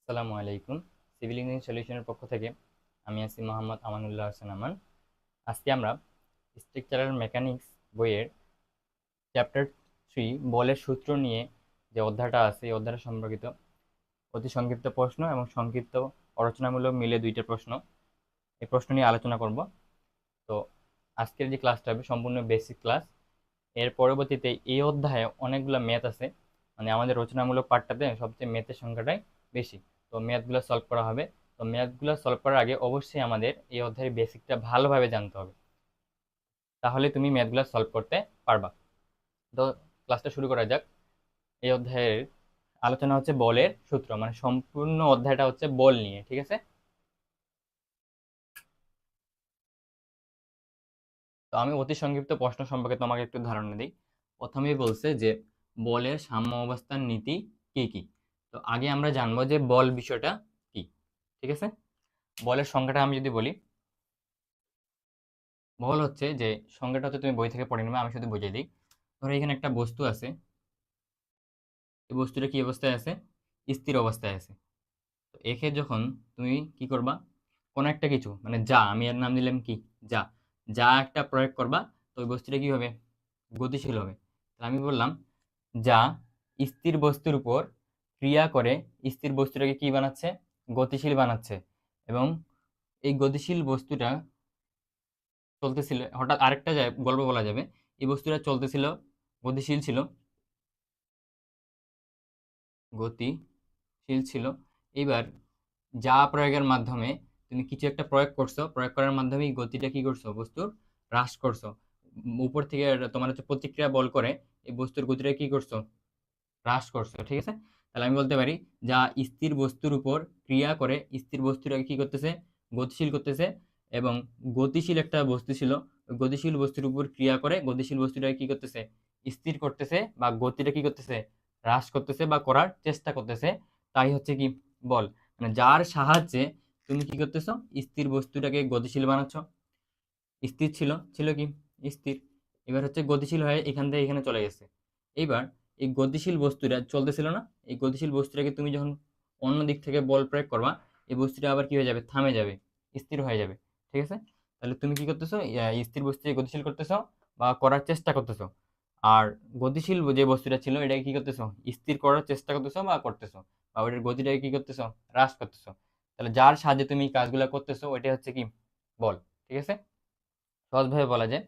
আসসালামু আলাইকুম। Civil engineering সলিউশনের পক্ষ থেকে আমি আছি মোহাম্মদ আমানুল্লাহ হাসান আমান। আজকে আমরা স্ট্রাকচারাল মেকানিক্স বইয়ের চ্যাপ্টার 3 বলের সূত্র নিয়ে যে অধ্যায়টা আছে এই অধ্যায়টা সম্পর্কিত অতি সংক্ষিপ্ত প্রশ্ন এবং সংক্ষিপ্ত রচনামূলক মিলে দুইটা প্রশ্ন, এই প্রশ্ন নিয়ে আলোচনা করব। তো আজকের যে ক্লাসটা হবে সম্পূর্ণ বেসিক ক্লাস। এর পরবর্তীতে এই অধ্যায়ে অনেকগুলো ম্যাথ আছে, মানে আমাদের রচনামূলক পার্টটাতে সবচেয়ে ম্যাথের সংখ্যাটাই বেশি। তো ম্যাথগুলো সলভ করা হবে। তো ম্যাথগুলো সলভ করার আগে অবশ্যই আমাদের এই অধ্যায়ের বেসিকটা ভালোভাবে জানতে হবে, তাহলে তুমি ম্যাথগুলো সলভ করতে পারবা। তো ক্লাসটা শুরু করা যাক। এই অধ্যায়ের আলোচনা হচ্ছে বলের সূত্র, মানে সম্পূর্ণ অধ্যায়টা হচ্ছে বল নিয়ে, ঠিক আছে? তো আমি অতি সংক্ষিপ্ত প্রশ্ন সম্পর্কে তোমাকে একটু ধারণা দিই। প্রথমেই বলছে যে বলের সাম্য অবস্থার নীতি কি কি। তো আগে আমরা জানবো যে বল বিষয়টা কি, ঠিক আছে? বলের সংখ্যাটা আমি যদি বলি, বল হচ্ছে যে সংখ্যাটা হচ্ছে, তুমি বই থেকে পড়ে নেবে, আমি শুধু বুঝিয়ে দিই। ধরো এখানে একটা বস্তু আছে, এই বস্তুটা কি অবস্থায় আছে? স্থির অবস্থায় আছে। তো একে যখন তুমি কি করবা, কোনো একটা কিছু, মানে যা, আমি এর নাম দিলাম কি, যা, যা একটা প্রয়োগ করবা, তো ওই বস্তুটা কি হবে? গতিশীল হবে। তাহলে আমি বললাম যা স্থির বস্তুর উপর ক্রিয়া করে স্থির বস্তুটাকে কি বানাচ্ছে? গতিশীল বানাচ্ছে। এবং এই গতিশীল বস্তুটা চলতেছিল, হঠাৎ আরেকটা যায় গল্প বলা যাবে, এই বস্তুটা চলতেছিল, গতিশীল ছিল, গতিশীল ছিল। এইবার যা প্রয়োগের মাধ্যমে তুমি কিছু একটা প্রয়োগ করছো, প্রয়োগ করার মাধ্যমে এই গতিটা কি করছো? বস্তুর হ্রাস করছো। উপর থেকে তোমার হচ্ছে প্রতিক্রিয়া বল করে এই বস্তুর গতিটা কি করছো? হ্রাস করছো, ঠিক আছে? তাহলে আমি বলতে পারি যা স্থির বস্তুর উপর ক্রিয়া করে স্থির বস্তুটাকে কি করতেছে? গতিশীল করতেছে। এবং গতিশীল একটা বস্তু ছিল, ওই গতিশীল বস্তুর উপর ক্রিয়া করে গতিশীল বস্তুটাকে কি করতেছে? স্থির করতেছে, বা গতিটা কি করতেছে? হ্রাস করতেছে বা করার চেষ্টা করতেছে। তাই হচ্ছে কি বল, মানে যার সাহায্যে তুমি কি করতেছো? স্থির বস্তুটাকে গতিশীল বানাচ্ছ। স্থির ছিল, ছিল কি স্থির, এবার হচ্ছে গতিশীল হয়ে এখান থেকে এখানে চলে গেছে। এইবার এই গতিশীল বস্তুটা চলতেছিল না, এই গতিশীল বস্তুটাকে তুমি যখন অন্য দিক থেকে বল প্রয়োগ করবা, এই বস্তুটা আবার কি হয়ে যাবে? থামে যাবে, স্থির হয়ে যাবে, ঠিক আছে? তাহলে তুমি কি করতেছো? স্থির বস্তুকে গতিশীল করতেছো বা করার চেষ্টা করতেছো। আর গতিশীল যে বস্তুটা ছিল এটাকে কি করতেছো? স্থির করার চেষ্টা করতেছো বা করতেছো, বা ওটার গতিটাকে কি করতেছো? হ্রাস করতেছো। তাহলে যার সাহায্যে তুমি এই কাজগুলো করতেছো ওইটা হচ্ছে কি বল, ঠিক আছে? সহজভাবে বলা যায়,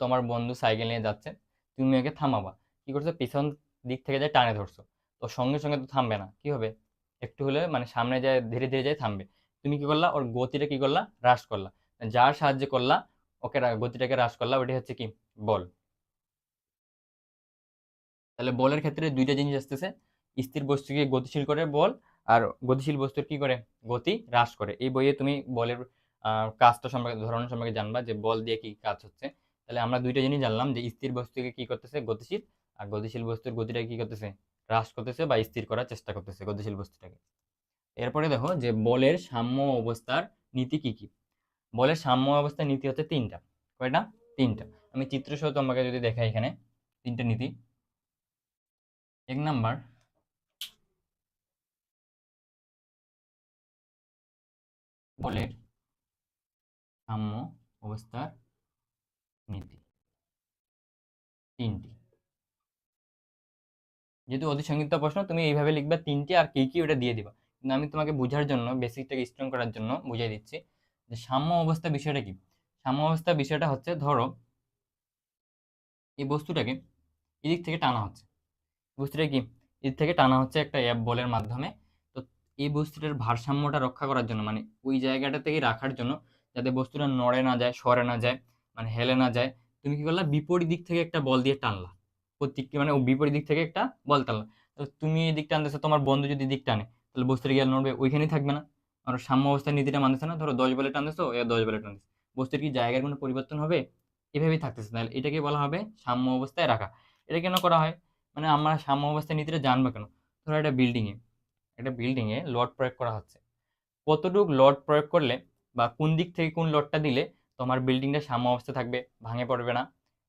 তোমার বন্ধু সাইকেল নিয়ে যাচ্ছে, তুমি ওকে থামাবা, কি করছো? পিছন দিক থেকে যায় টানে ধরছো। তো সঙ্গে সঙ্গে তো থামবে না, কি হবে? একটু হলে মানে সামনে যায়, ধীরে ধীরে যায় থামবে। তুমি কি করলা? ওর গতিটা কি করলা? হ্রাস করলা। যার সাহায্যে করলা ওকে গতিটাকে হ্রাস করলা, ওটি হচ্ছে কি বল। তাহলে বলের ক্ষেত্রে দুইটা জিনিস আসতেছে, স্থির বস্তুকে গতিশীল করে বল, আর গতিশীল বস্তুর কি করে? গতি হ্রাস করে। এই বইয়ে তুমি বলের কাজটা সম্পর্কে, ধরন সম্পর্কে জানবা যে বল দিয়ে কি কাজ হচ্ছে। তাহলে আমরা দুইটা জিনিস জানলাম, যে স্থির বস্তুকে কি করতেছে? গতিশীল। আর গতিশীল বস্তুর গতিটা কি করতেছে? হ্রাস করতেছে বা স্থির করার চেষ্টা করতেছে গতিশীল বস্তুটাকে। এরপরে দেখো যে বলের সাম্য অবস্থার নীতি কি কি। বলের সাম্য অবস্থার নীতি হচ্ছে তিনটা। কয়টা? তিনটা। আমি চিত্রসহ তোমাকে যদি দেখাই এখানে তিনটা নীতি। এক নাম্বার, বলের সাম্য অবস্থার নীতি তিনটি। যেহেতু অতি সংক্ষিপ্ত প্রশ্ন, তুমি এইভাবে লিখবা তিনটি, আর কি কি ওটা দিয়ে দিবা। কিন্তু আমি তোমাকে বোঝার জন্য, বেসিকটাকে স্ট্রং করার জন্য বুঝিয়ে দিচ্ছি যে সাম্য অবস্থা বিষয়টা কি। সাম্য অবস্থা বিষয়টা হচ্ছে, ধরো এই বস্তুটাকে এদিক থেকে টানা হচ্ছে, বস্তুটা কি এদিক থেকে টানা হচ্ছে একটা অ্যাপ বলের মাধ্যমে। তো এই বস্তুটার ভারসাম্যটা রক্ষা করার জন্য, মানে ওই জায়গাটা থেকে রাখার জন্য, যাতে বস্তুটা নড়ে না যায়, সরে না যায়, মানে হেলে না যায়, তুমি কি করলা? বিপরীত দিক থেকে একটা বল দিয়ে টানলা। প্রত্যেকটি মানে ও বিপরীত দিক থেকে একটা বল টানলা। তো তুমি এদিক টানতেছো, তোমার বন্ধু যদি দিক টানে, তাহলে বস্তুটা গিয়ে নড়বে, ওইখানেই থাকবে না। আর সাম্য অবস্থার নীতিটা মানতেছে না। ধরো 10 বলে টানতেছো, এ 10 বলে টানতেছে, বস্তুর কি জায়গার কোনো পরিবর্তন হবে? এভাবেই থাকতেছে। তাহলে এটাকে বলা হবে সাম্য অবস্থায় রাখা। এটা কেন করা হয়? মানে আমরা সাম্য অবস্থার নীতিটা জানবো কেন? ধরো একটা বিল্ডিংয়ে লোড প্রয়োগ করা হচ্ছে, কতটুক লোড প্রয়োগ করলে বা কোন দিক থেকে কোন লোডটা দিলে তোমার বিল্ডিংটা সাম্য অবস্থা থাকবে, ভাঙে পড়বে না,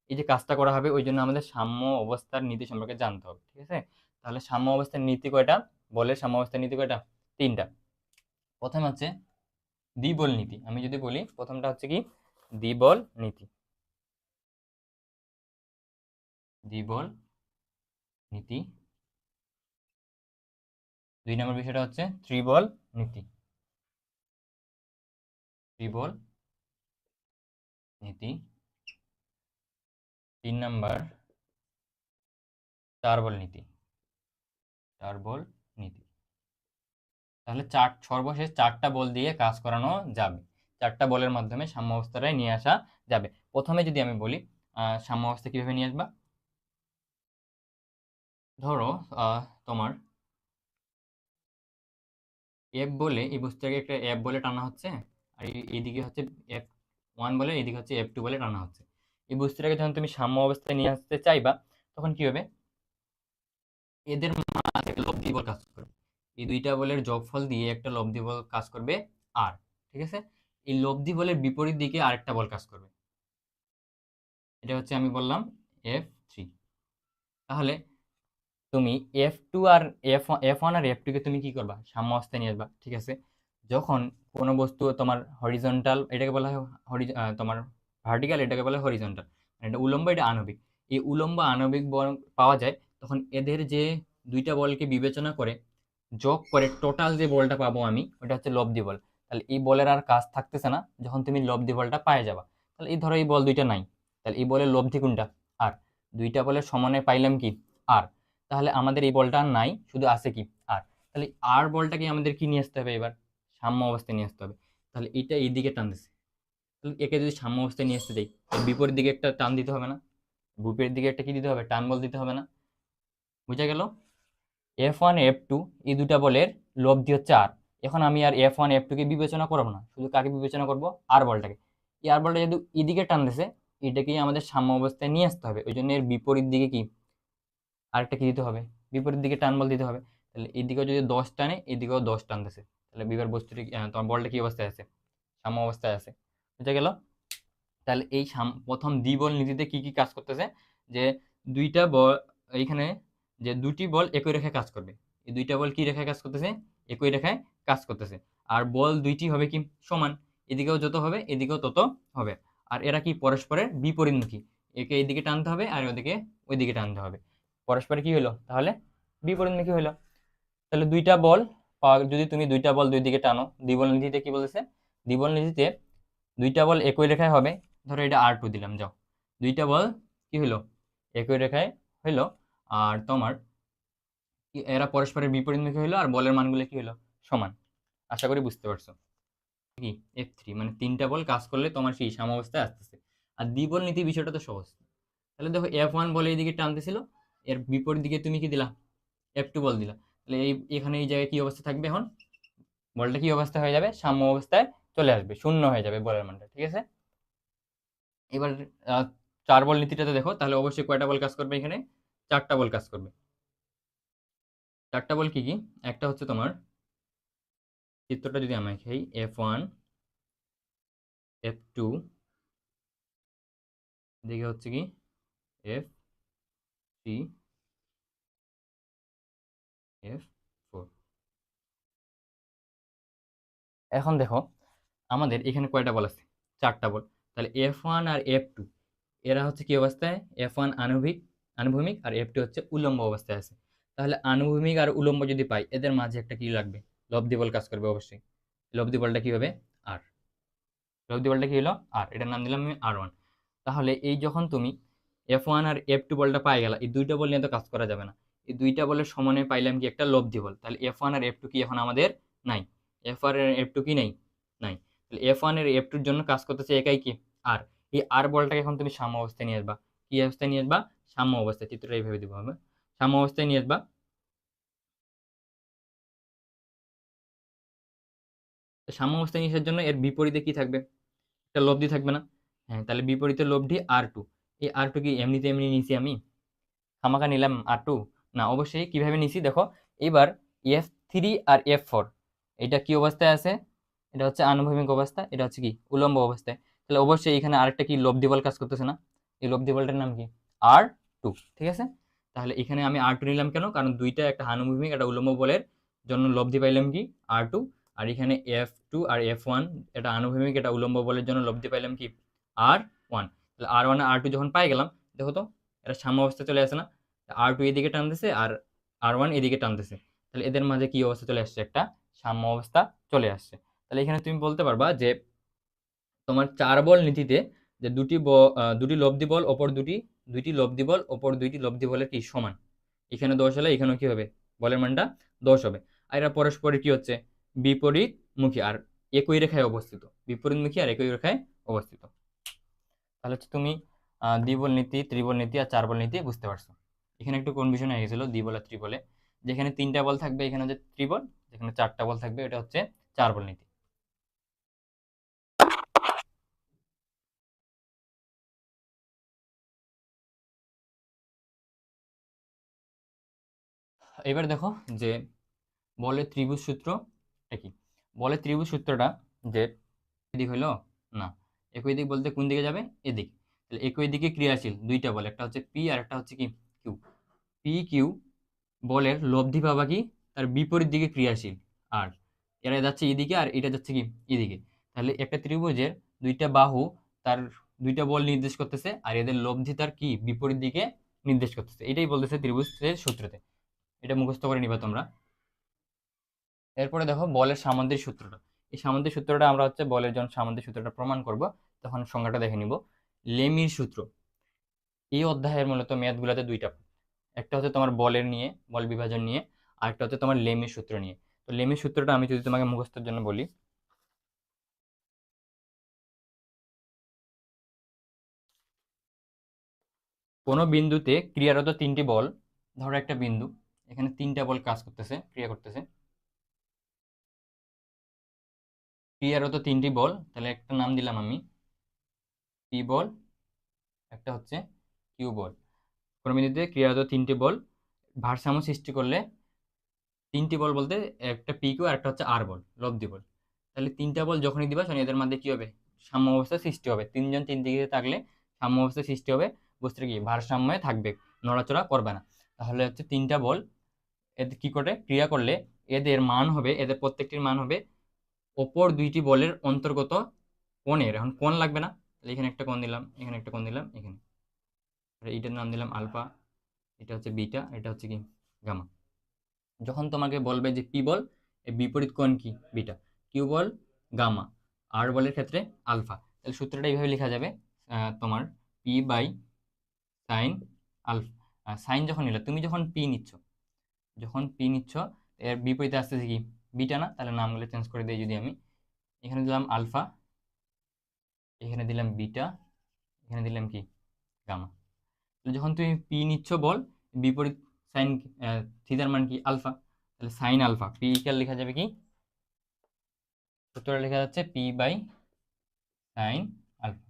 এই যে কাজটা করা হবে, ওই জন্য আমাদের সাম্য অবস্থার নীতি সম্পর্কে জানতে হবে, ঠিক আছে? তাহলে সাম্য অবস্থার নীতি কয়টা? বলের সাম্য অবস্থার নীতি কয়টা? তিনটা। প্রথমে হচ্ছে দ্বিবল নীতি। আমি যদি বলি প্রথমটা হচ্ছে কি দ্বিবল নীতি। দ্বিবল নীতি। 2 নম্বর বিষয়টা হচ্ছে ত্রিবল নীতি। ত্রিবল নীতি। 3 নাম্বার চারবল নীতি। চারবল নীতি। তাহলে সর্বশেষ 4টা বল দিয়ে কাজ করানো যাবে। 4টা বলের মাধ্যমে সাম্য অবস্থাটায় নিয়ে আসা যাবে। প্রথমে যদি আমি বলি সাম্য অবস্থা কিভাবে নিয়ে আসবা, ধরো তোমার এফ বলে এই বস্তুটাকে একটা এফ বলে টানা হচ্ছে, আর এইদিকে হচ্ছে F1 বলে, এইদিকে হচ্ছে F2 বলে টানা হচ্ছে। এই বস্তুটাকে যখন তুমি সাম্য অবস্থায় নিয়ে আসতে চাইবা তখন কি হবে, এদের মাঝে লব্ধি বল কাজ করবে। এই দুইটা বলের যোগফল দিয়ে একটা লব্ধি বল কাজ করবে আর, ঠিক আছে। এই লব্ধি বলের বিপরীত দিকে আরেকটা বল কাজ করবে। এটা হচ্ছে আমি বললাম F3। তাহলে তুমি F2 আর F1 আর F2 কে তুমি কি করবা, সাম্য অবস্থায় নিয়ে আসবা, ঠিক আছে। যখন কোনো বস্তু তোমার হরিজন্টাল, এটাকে বলা হয় তোমার ভার্টিক্যাল, এটাকে বলা হয় হরিজন্টাল, এটা উলম্ব, এটা আণবিক। এই উলম্ব আণবিক বল পাওয়া যায় তখন এদের যে দুইটা বলকে বিবেচনা করে যোগ করে টোটাল যে বলটা পাবো আমি, ওটা হচ্ছে লব্ধি বল। তাহলে এই বলের আর কাজ থাকতেছে না যখন তুমি লব্ধি বলটা পায়ে যাবা। তাহলে এই ধরো এই বল দুইটা নাই, তাহলে এই বলের লব্ধি কোনটা, আর। দুইটা বলের সমানে পাইলাম কি, আর। তাহলে আমাদের এই বলটা আর নাই, শুধু আছে কি, আর। তাহলে আর বলটাকে আমাদের কি নিয়ে আসতে হবে, এবার সাম্য অবস্থায় নিয়ে আসতে হবে। তাহলে এটা এই দিকে টানতেছে, তাহলে একে যদি সাম্য অবস্থায় নিয়ে আসতে দেই, বিপরীত দিকে একটা টান দিতে হবে না, বিপরীত দিকে একটা কি দিতে হবে, টান বল দিতে হবে না। বুঝা গেল? F1 F2 এই দুটা বলের লব্ধি হচ্ছে আর। এখন আমি আর F1 F2 কে বিবেচনা করবো না, শুধু কাকে বিবেচনা করব, আর বলটাকে। এই আর বলটা যেহেতু এদিকে টানতেছে, এটাকেই আমাদের সাম্য অবস্থায় নিয়ে আসতে হবে। ওই জন্য এর বিপরীত দিকে কি আরেকটা কি দিতে হবে, বিপরীত দিকে টান বল দিতে হবে। তাহলে এদিকেও যদি 10 টানে, এদিকেও 10 টানতেছে, তাহলে বিবার বস্তুটি তোমার বলটা কি অবস্থায় আছে, সাম্য অবস্থায় আছে। বুঝা গেল? তাহলে এই প্রথম দ্বিবল নীতিতে কি কি কাজ করতেছে, যে দুইটা বল, এইখানে যে দুটি বল একই রেখায় কাজ করবে। এই দুইটা বল কি রেখায় কাজ করতেছে, একই রেখায় কাজ করতেছে। আর বল দুইটি হবে কি সমান, এদিকেও যত হবে এদিকেও তত হবে। আর এরা কি পরস্পরের বিপরীতমুখী, একে এইদিকে টানতে হবে আর ওদিকে ওইদিকে টানতে হবে। পরস্পরে কি হলো, তাহলে বিপরীতমুখী হলো। তাহলে দুইটা বল যদি তুমি দুইটা বল দুই দিকে টানো, দ্বিবল নীতিতে কি বলেছে, দ্বিবল নীতিতে দুইটা বল একই রেখায় হবে। ধরো এটা R2 দিলাম, যাও, দুইটা বল কি হলো, একই রেখায় হইলো। আর তোমার এরা পরস্পরের বিপরীতমুখী হইলো, আর বলের মানগুলো কি হলো, সমান। আশা করি বুঝতে পারছো। কি F3 মানে 3টা বল কাজ করলে তোমার সেই সাম্যাবস্থায় আসতেছে। আর দ্বিবল নীতি বিষয়টা তো সহজ। তাহলে দেখো F1 বলে এইদিকে টানতেছিল, এর বিপরীত দিকে তুমি কি দিলা, F2 বল দিলা। তাহলে এখানে এই জায়গায় কি অবস্থা থাকবে, এখন বলটা কি অবস্থা হয়ে যাবে, সাম্য অবস্থায় চলে আসবে, শূন্য হয়ে যাবে বলের মানটা, ঠিক আছে। এবার 4 বল নীতিটাতে দেখো, তাহলে অবশ্যই কয়টা বল কাজ করবে, এখানে 4টা বল কাজ করবে। 4টা বল কি কি, একটা হচ্ছে তোমার চিত্রটা যদি আমি খাই, F1 F2, দিকে হচ্ছে কি F3 F4। এখন দেখো আমাদের এখানে কয়টা বল আছে, 4টা বল। তাহলে F1 আর F2 এরা হচ্ছে কি অবস্থায়, F1 আনুভূমিক আর F2 হচ্ছে উলম্ব অবস্থায় আছে। তাহলে আনুভূমিক আর উলম্ব যদি পাই, এদের মাঝে একটা কি লাগবে, লব্ধি বল কাজ করবে অবশ্যই। লব্ধি বলটা কি হবে, আর। লব্ধি বলটা কি হলো, আর। এটার নাম দিলাম আমি R1। তাহলে এই যখন তুমি F1 আর F2 বলটা পাই গেলা, এই দুইটা বল নিয়ে তো কাজ করা যাবে না। এই দুইটা বলের সমানে পাইলাম কি একটা লব্ধি বল। তাহলে F1 আর F2 কি এখন আমাদের নাই, F1 আর F2 কি নেই, নাই। তাহলে F1 এর F2 এর জন্য কাজ করতেছে একাই কি, আর। এই আর বলটাকে এখন তুমি সাম্য অবস্থায় নিয়ে আসবা, কি অবস্থায় নিয়ে আসবা, সাম্য অবস্থায়। চিত্রটা এইভাবে দিব হবে, সাম্য অবস্থায় নিয়ে আসবা। সাম্য অবস্থায় নিয়ে আসার জন্য এর বিপরীতে কি থাকবে, একটা লব্ধি থাকবে না। হ্যাঁ, তাহলে বিপরীতে লব্ধি R2। এই R2 কি এমনিতে এমনি নিছি আমি, খামাখা নিলাম R2 না, অবশ্যই কিভাবে নিছি দেখো। এবার F3 আর F4 এটা কি অবস্থায় আছে, এটা হচ্ছে আনুভূমিক অবস্থা, এটা হচ্ছে কি উলম্ব অবস্থায়। তাহলে অবশ্যই এখানে আরেকটা কি লব্ধি বল কাজ করতেছে না, এই লব্ধি বলটার নাম কি R2, ঠিক আছে। তাহলে এখানে আমি R2 নিলাম কেন, কারণ দুইটা, একটা আনুভূমিক একটা উলম্ব বলের জন্য লব্ধি পাইলাম কি R2, আর এখানে F2 আর F1 এটা আনুভূমিক, এটা উলম্ব বলের জন্য লব্ধি পাইলাম কি R1। তাহলে R1 আর R2 যখন পাই গেলাম, দেখো তো এটা সাম্য অবস্থা চলে আসে না? R2 এদিকে টানতেছে আর R1 এদিকে টানতেছে, তাহলে এদের মাঝে কি অবস্থা চলে আসছে? একটা সাম্য অবস্থা চলে আসছে। তাহলে এখানে তুমি বলতে পারবা যে তোমার 4 বল নীতিতে যে দুটি লব্ধি বল অপর দুইটি লব্ধি বল অপর দুইটি লব্ধি বলের কি সমান, এখানে 10 হলে এখানেও কি হবে? বলের মানটা 10 হবে। আর এরা পরস্পরের কি হচ্ছে? বিপরীতমুখী আর একই রেখায় অবস্থিত, বিপরীতমুখী আর একই রেখায় অবস্থিত। তাহলে হচ্ছে তুমি দ্বিবল নীতি, ত্রিবল নীতি আর 4 বল নীতি বুঝতে পারছো। এখানে একটু কনফিউশন হয়ে গেছিল দ্বিবল আর ত্রিবলে, যেখানে 3টা বল থাকবে এখানে হচ্ছে ত্রিবল, যেখানে 4টা বল থাকবে এটা হচ্ছে 4 বল নীতি। এবার দেখো যে বলের ত্রিভুজ সূত্রটা কি? বলের ত্রিভুজ সূত্রটা যে এদিক হইলো না, একই দিক বলতে কোন দিকে যাবে? এদিক। তাহলে একই দিকে ক্রিয়াশীল দুইটা বল, একটা হচ্ছে পি আর একটা হচ্ছে কি কিউ। পি কিউ বলের লব্ধি পাবা কি তার বিপরীত দিকে ক্রিয়াশীল, আর এরা যাচ্ছে এদিকে আর এটা যাচ্ছে কি এদিকে। তাহলে একটা ত্রিভুজের দুইটা বাহু তার দুইটা বল নির্দেশ করতেছে, আর এদের লব্ধি তার কি বিপরীত দিকে নির্দেশ করতেছে, এটাই বলতেছে ত্রিভুজের সূত্রতে। এটা মুখস্থ করে নিবা তোমরা। এরপরে দেখো বলের সামঞ্জস্য সূত্রটা। এই সামঞ্জস্য সূত্রটা আমরা হচ্ছে বলের যখন সামঞ্জস্য সূত্রটা প্রমাণ করব তখন সংজ্ঞাটা দেখে নিব। লেমির সূত্র, এই অধ্যায়ের মূলত ম্যাথগুলোতে দুইটা, একটা হচ্ছে তোমার বলের নিয়ে, বল বিভাজন নিয়ে, আর একটা হচ্ছে তোমার লেমির সূত্র নিয়ে। তো লেমির সূত্রটা আমি যদি তোমাকে মুখস্থের জন্য বলি, কোনো বিন্দুতে ক্রিয়ারত 3টি বল, ধরো একটা বিন্দু এখানে 3টা বল কাজ করতেছে, ক্রিয়া করতেছে, ক্রিয়ারত 3টি বল, তাহলে একটা নাম দিলাম আমি পি বল, একটা হচ্ছে কিউ বল। কোনো বিন্দুতে ক্রিয়ারত 3টি বল ভারসাম্য সৃষ্টি করলে, 3টি বল বলতে একটা পি কিউ আর একটা হচ্ছে আর বল, লব্ধি বল। তাহলে 3টা বল যখনই দিবা তখন এদের মধ্যে কি হবে? সাম্য অবস্থা সৃষ্টি হবে। 3জন 3 দিকে থাকলে সাম্য অবস্থা সৃষ্টি হবে, বস্তুটা কি ভারসাম্যে থাকবে, নড়াচড়া করবে না। তাহলে হচ্ছে 3টা বল এদের কি করে ক্রিয়া করলে এদের মান হবে, এদের প্রত্যেকটির মান হবে অপর দুইটি বলের অন্তর্গত কোণের। এখন কোণ লাগবে না, তাহলে এখানে একটা কোণ দিলাম, এখানে একটা কোণ দিলাম, এখানে এইটার নাম দিলাম আলফা, এটা হচ্ছে বিটা, এটা হচ্ছে কি গামা। যখন তোমাকে বলবে যে পি বল এর বিপরীত কোণ কি বিটা, কিউ বল গামা, আর বলের ক্ষেত্রে আলফা, তাহলে সূত্রটা এইভাবে লেখা যাবে তোমার P by sine alpha. Sine যখন নিলে তুমি যখন পি নিচ্ছ, এর বিপরীতে আসতেছে কি বিটা না? তাহলে নামগুলো চেঞ্জ করে দিই, যদি আমি এখানে দিলাম আলফা, এখানে দিলাম বিটা, এখানে দিলাম কি গামা। তাহলে যখন তুমি পি নিচ্ছ বল, বিপরীত সাইন থিটার মান কি আলফা, তাহলে সাইন আলফা পি ইকুয়াল লেখা যাবে কি, সূত্রটা লেখা যাচ্ছে পি বাই সাইন আলফা।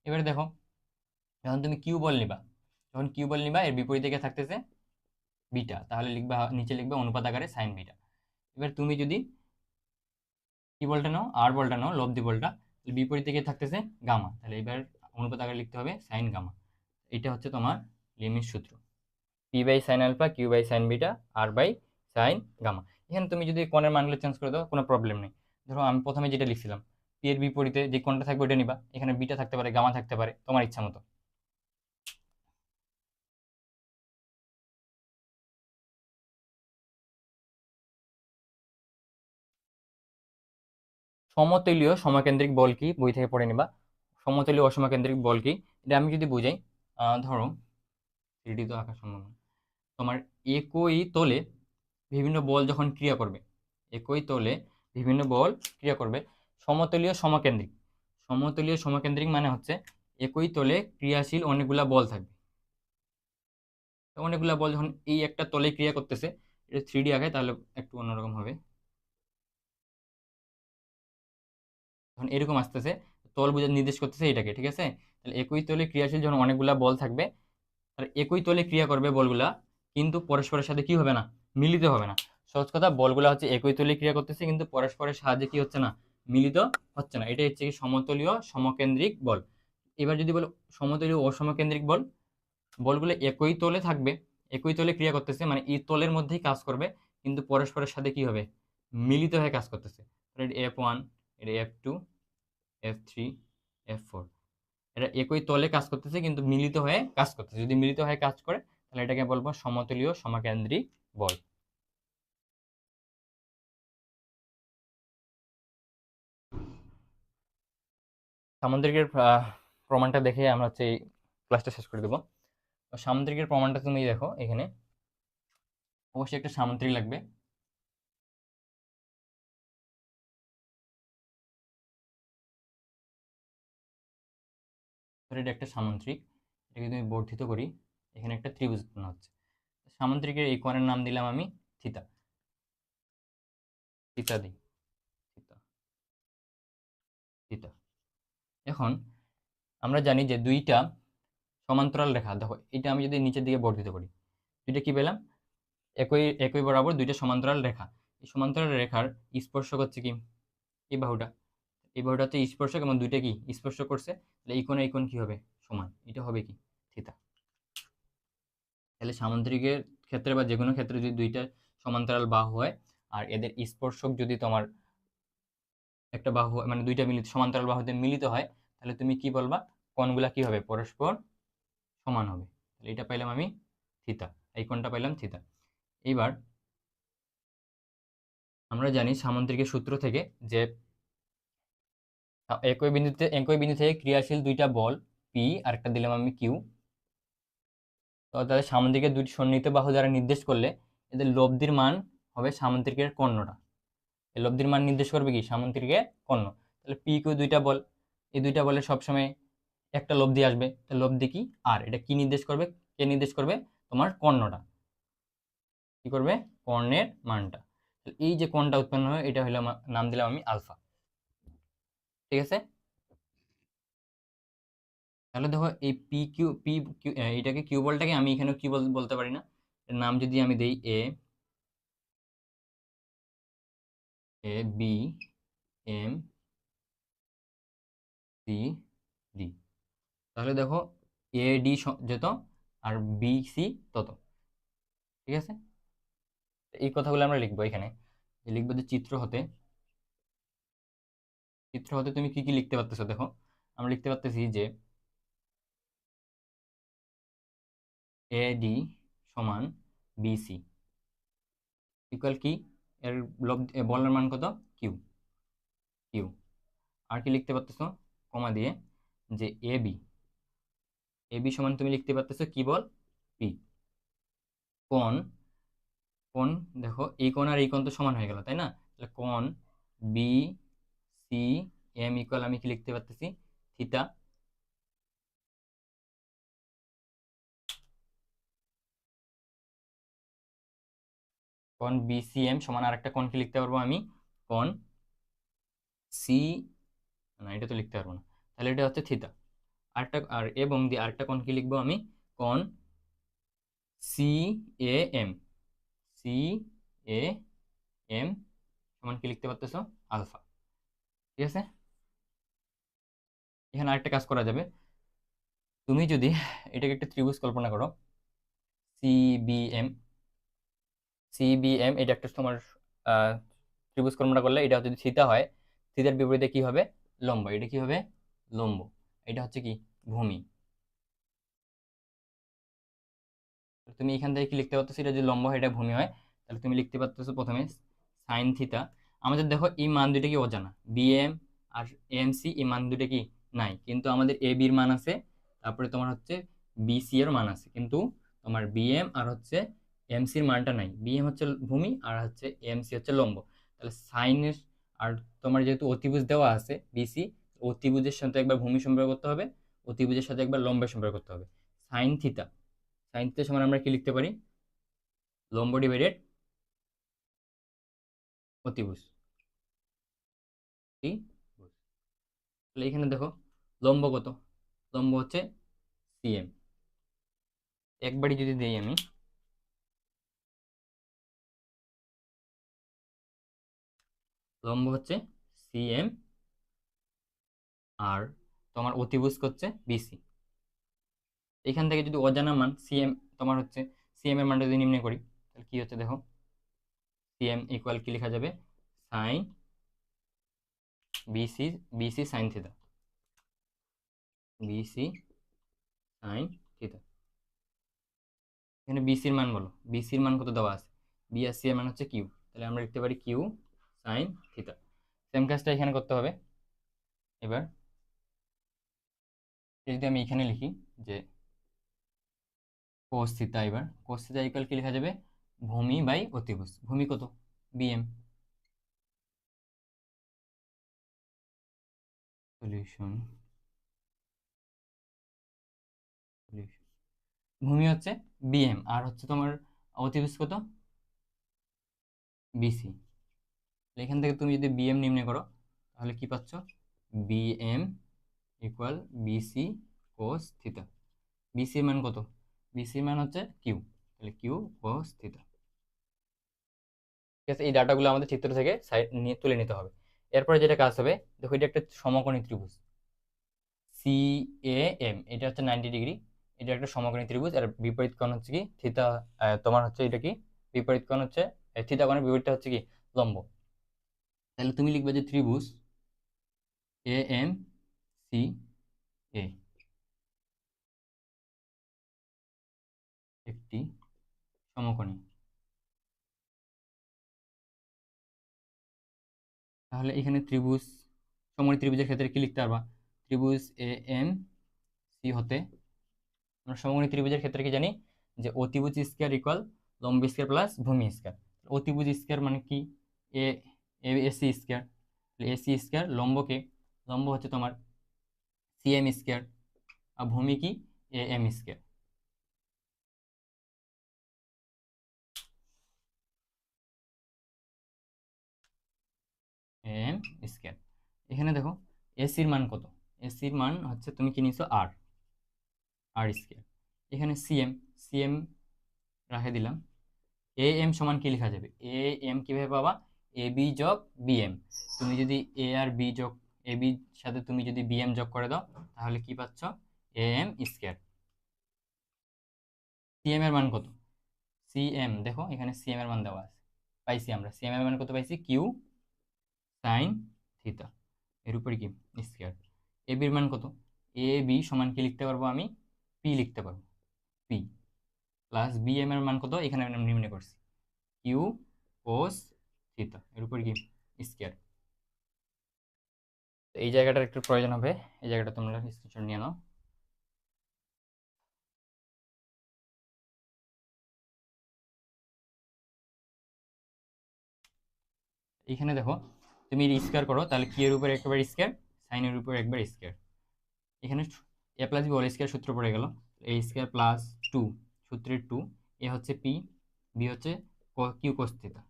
এবারে দেখো যখন তুমি কিউ বল নিবা, এর বিপরীত দিকে থাকতেছে বিটা, তাহলে লিখবা নিচে লিখবা অনুপাত আকারে সাইন বিটা। এবার তুমি যদি কি বলটা নাও, আর বলটা নাও, লব্ধি বলটা, বিপরীত দিকে থাকতেছে গামা, তাহলে এবার অনুপাত আকারে লিখতে হবে সাইন গামা। এটা হচ্ছে তোমার লিমিট সূত্র, P by sine alpha, Q by sine beta, R by sine gamma. এখানে তুমি যদি কোণের মানগুলো চেঞ্জ করে দাও কোনো প্রবলেম নেই। ধরো আমি প্রথমে যেটা লিখছিলাম, পি এর বিপরীতে যে কোণটা থাকবে ওটা নিবা, এখানে বিটা থাকতে পারে, গামা থাকতে পারে, তোমার ইচ্ছা মতো। সমতলীয় সমকেন্দ্রিক বল কি, বই থেকে পড়ে নিবা। সমতলীয় অসমকেন্দ্রিক বল কি, এটা আমি যদি বুঝাই, ধরো 3D তো আঁকা সম্ভব না, তোমার একই তলে বিভিন্ন বল যখন ক্রিয়া করবে, একই তলে বিভিন্ন বল ক্রিয়া করবে, সমতলীয় সমকেন্দ্রিক মানে হচ্ছে একই তলে ক্রিয়াশীল অনেকগুলা বল থাকবে। অনেকগুলা বল যখন এই একটা তলে ক্রিয়া করতেছে, এটা 3D আঁকায় তাহলে একটু অন্যরকম হবে, যখন এরকম আসতেছে তল বুঝে নির্দেশ করতেছে এটাকে, ঠিক আছে? তাহলে একই তলে ক্রিয়াশীল যখন অনেকগুলা বল থাকবে, আর একই তলে ক্রিয়া করবে বলগুলা, কিন্তু পরস্পরের সাথে কি হবে না, মিলিত হবে না। সহজ কথা, বলগুলা হচ্ছে একই তলে ক্রিয়া করতেছে কিন্তু পরস্পরের সাহায্যে কি হচ্ছে না, মিলিত হচ্ছে না। এটাই হচ্ছে কি সমতলীয় সমকেন্দ্রিক বল। এবার যদি বলো সমতলীয় অসমকেন্দ্রিক বল, বলগুলো একই তলে থাকবে, একই তলে ক্রিয়া করতেছে, মানে এই তলের মধ্যেই কাজ করবে, কিন্তু পরস্পরের সাথে কি হবে, মিলিত হয়ে কাজ করতেছে। এটা F1, এটা F2, F3, F4, এটা একই তলে কাজ করতেছে কিন্তু মিলিত হয়ে কাজ করতেছে। যদি মিলিত হয়ে কাজ করে তাহলে এটাকে বলবো সমতলীয় সমাকেন্দ্রিক বল। সামুদ্রিকের প্রমাণটা দেখে আমরা হচ্ছে এই ক্লাসটা শেষ করে দেবো। সামুদ্রিকের প্রমাণটা তুমি দেখো, এখানে অবশ্যই একটা সামুদ্রিক লাগবে। এটা একটা সামুদ্রিক, এটাকে তুমি বর্ধিত করি, এখানে একটা ত্রিভুজ উৎপন্ন হচ্ছে। সামুদ্রিকের এই কোণের নাম দিলাম আমি থিতা। থিতা দিই, থিতা, থিতা। এখন আমরা জানি যে দুইটা সমান্তরাল রেখা, দেখো এটা আমি যদি নিচের দিকে বর্ধিত করি, দুইটা কি পেলাম, একই একই বরাবর দুইটা সমান্তরাল রেখা। এই সমান্তরাল রেখার স্পর্শক হচ্ছে কি, এই বাহুটা, এই বাহুটা হচ্ছে স্পর্শক এবং দুইটা কি স্পর্শ করছে, তাহলে এই কোণ কি হবে, সমান, এটা হবে কি থিতা। তাহলে সামুদ্রিকের ক্ষেত্রে বা যে কোনো ক্ষেত্রে যদি দুইটা সমান্তরাল বাহু হয় আর এদের স্পর্শক যদি তোমার একটা বাহু মানে দুইটা মিলিত সমান্তরাল বাহুতে মিলিত হয়, তাহলে তুমি কি বলবা, কোণগুলা কি হবে, পরস্পর সমান হবে। তাহলে এটা পাইলাম আমি থিতা, এই কোণটা পাইলাম থিতা। এইবার আমরা জানি সামুদ্রিকের সূত্র থেকে যে একই বিন্দু থেকে ক্রিয়াশীল দুইটা বল পি আর একটা দিলাম আমি কিউ, তো তাদের সামুদ্রিকের দুইটি সন্নিহিত বাহু দ্বারা নির্দেশ করলে এদের লব্ধির মান হবে সামুদ্রিকের কর্ণটা। এই লব্ধির মান নির্দেশ করবে কি, সামুদ্রিকের কর্ণ। তাহলে পি কিউ দুইটা বল, এই দুইটা বলের সবসময় একটা লব্ধি আসবে, তাহলে লব্ধি কি, আর এটা কি নির্দেশ করবে, কে নির্দেশ করবে, তোমার কর্ণটা কি করবে, কর্ণের মানটা। এই যে কোণটা উৎপন্ন হয় এটা হলো নাম দিলাম আমি আলফা। ঠিক আছে, তাহলে দেখো এই পি কিউ এটাকে কিউ বলটাকে আমি এখানে কি বলতে পারি না, এর নাম যদি আমি দেই A B M C D, তাহলে দেখো এ ডি যত আর বি সি তত। ঠিক আছে, এই কথাগুলো আমরা লিখবো এখানে, লিখবো যে চিত্র হতে তুমি কি কি লিখতে পারতেছো, দেখো আমরা লিখতে পারতেছি যে এ ডি সমান বিসি ইকুয়াল কি, এর বলের মান কত, কিউ, কিউ। আর কি লিখতে পারতেছো, কমা দিয়ে যে এ বি সমান তুমি লিখতে পারতেছো কি বল, পি। কোণ, কোণ দেখো এই কোণ আর এই কোণ তো সমান হয়ে গেল তাই না, তাহলে কোণ বি সি এম ইকুয়াল আমি কি লিখতে পারতেছি, থিতা। কোণ বিসিএম সমান আর একটা কোণ কি লিখতে পারবো আমি, কোণ সি, না এটা তো লিখতে পারবো না, তাহলে এটা হচ্ছে থিতা। আরেকটা আর এবং দিয়ে আরেকটা কোণ কি লিখবো আমি, কোণ C A M, C A M সমান কি লিখতে পারতেছো, আলফা। ঠিক আছে, এখানে আরেকটা কাজ করা যাবে, তুমি যদি এটাকে একটা ত্রিভুজ কল্পনা করো, সিবিএম, এটা একটা তোমার ত্রিভুজ কল্পনা করলে এটা যদি থিতা হয়, থিতার বিপরীতে কি হবে, লম্ব, এটা কি হবে, লম্ব, এটা হচ্ছে কি ভূমি। তুমি এখান থেকে কি লিখতে পারতেছো, এটা যদি লম্ব হয় এটা ভূমি হয়, তাহলে তুমি লিখতে পারতেছো প্রথমে সাইন থিতা। আমাদের দেখো এই মান দুইটা কি অজানা, বিএম আর এমসি, এই মান দুইটা কি নাই, কিন্তু আমাদের এ বির মান আছে, তারপরে তোমার হচ্ছে বিসি এর মান আছে, কিন্তু তোমার বিএম আর হচ্ছে এমসির মানটা নাই। বিএম হচ্ছে ভূমি আর হচ্ছে এমসি হচ্ছে লম্ব, তাহলে সাইনের আর তোমার যেহেতু অতিভুজ দেওয়া আছে বিসি, অতিভুজের সাথে একবার ভূমি সম্পর্ক করতে হবে, অতিভুজের সাথে একবার লম্বের সম্পর্ক করতে হবে। সাইন থিতা, সাইন থিটা সমান আমরা কি লিখতে পারি, লম্ব ডিভাইডেড অতিভুজ, তাহলে এখানে দেখো লম্ব কত, লম্ব হচ্ছে সিএম, একবারই যদি দেই আমি, লম্ব হচ্ছে সিএম আর তোমার অতিভুজ হচ্ছে বিসি। এখান থেকে যদি অজানা মান সিএম তোমার হচ্ছে, সিএম এর মানটা যদি নির্ণয় করি তাহলে কি হচ্ছে দেখো, সিএম ইকুয়াল কি লেখা যাবে, sine BC, BC sine theta, BC sine theta. এখানে বিসির মান বলো, বিসির মান কত দেওয়া আছে, বি আর সি এর মান হচ্ছে কিউ, তাহলে আমরা লিখতে পারি কিউ সাইন থিটা। সেম কাজটা এখানে করতে হবে। এবার যদি আমি এখানে লিখি যে কোস থিটা, এবার কোস থিটা ইকুয়াল কি লেখা যাবে, ভূমি বাই অতিভুজ। ভূমি কত, বিএম। সলিউশন, ভূমি হচ্ছে বিএম আর হচ্ছে তোমার অতিভুজ কত, বিসি। এখান থেকে তুমি যদি বিএম নির্ণয় করো তাহলে কি পাচ্ছ, BM equal BC cos theta. BC মান কত, বিসি মান হচ্ছে কিউ, তাহলে কিউ কোস থিটা। ঠিক আছে, এই ডাটাগুলো আমাদের চিত্র থেকে সাইড নিয়ে তুলে নিতে হবে। এরপরে যেটা কাজ হবে, দেখো এটা একটা সমকোণী ত্রিভুজ সি এ এম, এটা হচ্ছে 90 ডিগ্রি, এটা একটা সমকোণী ত্রিভুজ। আর বিপরীত কোণ হচ্ছে কি থিতা, তোমার হচ্ছে এটা কি বিপরীত কোণ হচ্ছে থিতা কোণের বিপরীতটা হচ্ছে কি লম্ব। তাহলে তুমি লিখবে যে ত্রিভুজ এ এম সি এ একটি সমকোণী। তাহলে এখানে ত্রিভুজ, সমকোণী ত্রিভুজের ক্ষেত্রে কি লিখতে পারবা, ত্রিভুজ এ এম সি হতে আমরা সমকোণী ত্রিভুজের ক্ষেত্রে কি জানি যে অতিভুজ স্কয়ার ইকুয়াল লম্ব স্কয়ার প্লাস ভূমি স্কয়ার। অতিভুজ স্কয়ার মানে কি, A AC square, AC square লম্বকে, লম্ব হচ্ছে তোমার সিএম স্কয়ার, আর ভূমি কি A M square. M square. এখানে দেখো এসির মান কত, এসির মান হচ্ছে তুমি কি নিছো আর, আর স্কয়ার। এখানে সিএম, সিএম রাখে দিলাম। এ এম সমান কি লেখা যাবে, এ এম কিভাবে পাবা, এ বি যোগ বিএম। তুমি যদি এ আর বি যোগ, এ বির সাথে তুমি যদি বিএম যোগ করে দাও তাহলে কি পাচ্ছ, এ এম স্কয়ার। সিএম এর মান কত, সিএম দেখো এখানে সিএম এর মান দেওয়া আছে, পাইছি আমরা সিএম এর মান কত পাইছি, কিউ সাইন থিটা এর উপরে কি স্কয়ার। এ বির মান কত, এ বি সমান কি লিখতে পারবো আমি, পি লিখতে পারবো, পি প্লাস বিএম এর মান কত এখানে আমি নির্ণয় করছি, কিউ কোস থিটা এর উপর কি স্কয়ার। এই জায়গাটার একটু প্রয়োজন হবে, এই জায়গাটা তোমরা স্ক্রিনশট নিয়ে নাও। এখানে দেখো তুমি স্কয়ার করো তাহলে কি এর উপরে একবার স্কয়ার, সাইনের উপরে একবার স্কয়ার। এখানে এ প্লাস বি হোল স্কয়ার সূত্র পড়ে গেল, এ স্কয়ার প্লাস 2 সূত্রের 2, এ হচ্ছে পি, বি হচ্ছে Q cos theta,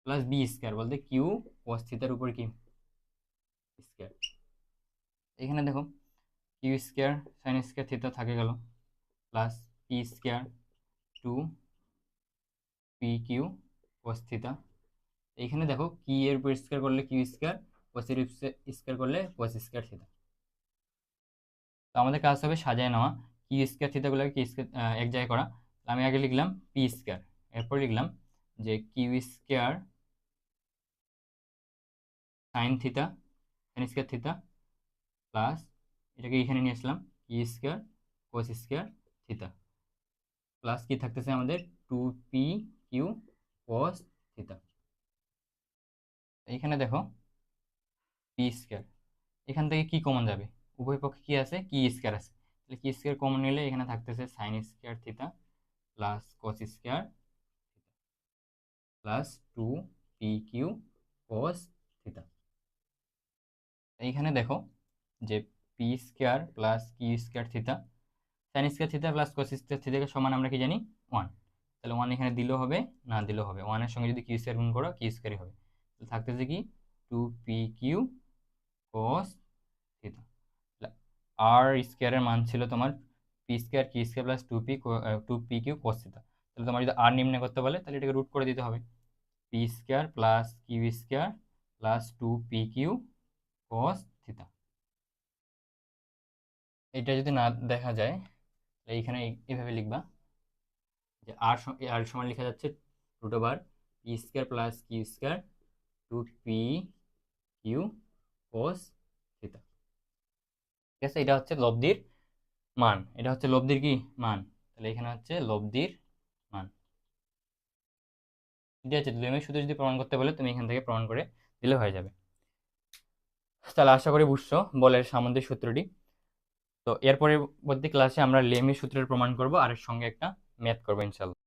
plus B square বলতে কিউ কোস থিটার উপর কি স্কয়ার। এখানে দেখো Q square sine square theta থাকে গেল, plus P square 2 P Q cos theta. এইখানে দেখো কি এর উপর স্কয়ার করলে কিউ স্কয়ার, কোস এর স্কয়ার করলে কোস স্কয়ার থিটা। তো আমাদের কাজ হবে সাজায় নেওয়া কিউ স্কয়ার থিটাগুলোকে কি স্কয়ার এক জায়গায় করা। আমি আগে লিখলাম পি স্কয়ার, এরপর লিখলাম যে Q square sine theta, sine square theta plus এটাকে এখানে নিয়ে আসলাম Q square cos square theta, plus কি থাকতেছে আমাদের 2p কিউ কোস থিটা। এইখানে দেখো পি স্কয়ার, এখান থেকে কি কমন যাবে, উভয় পক্ষে কি আছে, কি স্কয়ার আছে, তাহলে কি স্কয়ার কমন নিলে এখানে থাকতেছে sine square theta plus cos square plus 2p Q cos theta. এইখানে দেখো যে P square plus Q square theta, sine square theta plus cos square থিটাকে সমান আমরা কি জানি 1, তাহলে 1 এখানে দিলেও হবে না দিলেও হবে, 1 এর সঙ্গে যদি কিউ স্কয়ার গুণ করো কিউ স্কয়ারই হবে, তাহলে থাকতেছে কি 2p কিউ কোস থিটা। আর স্কয়ারের মান ছিল তোমার P square Q square plus 2p Q cos theta. তাহলে তোমার যদি আর নির্ণয় করতে বলে তাহলে এটাকে রুট করে দিতে হবে, P square plus Q square plus 2p Q cos theta. এটা যদি না দেখা যায় তাহলে এইখানে এইভাবে লিখবা যে আর আর সমান লেখা যাচ্ছে √/2 P square plus Q square two P Q cos theta. ঠিক আছে, এটা হচ্ছে লব্ধির মান, এটা হচ্ছে লব্ধির কি মান, তাহলে এখানে হচ্ছে লব্ধির মান। ঠিক আছে, লেমের সূত্র যদি প্রমাণ করতে বলে তুমি এখান থেকে প্রমাণ করে দিলে হয়ে যাবে। তাহলে আশা করি বুঝছো বলের সামুদ্রিক সূত্রটি। তো এর পরবর্তী ক্লাসে আমরা লেমের সূত্রের প্রমাণ করব আর এর সঙ্গে একটা ম্যাথ করবো ইনশাল্লাহ।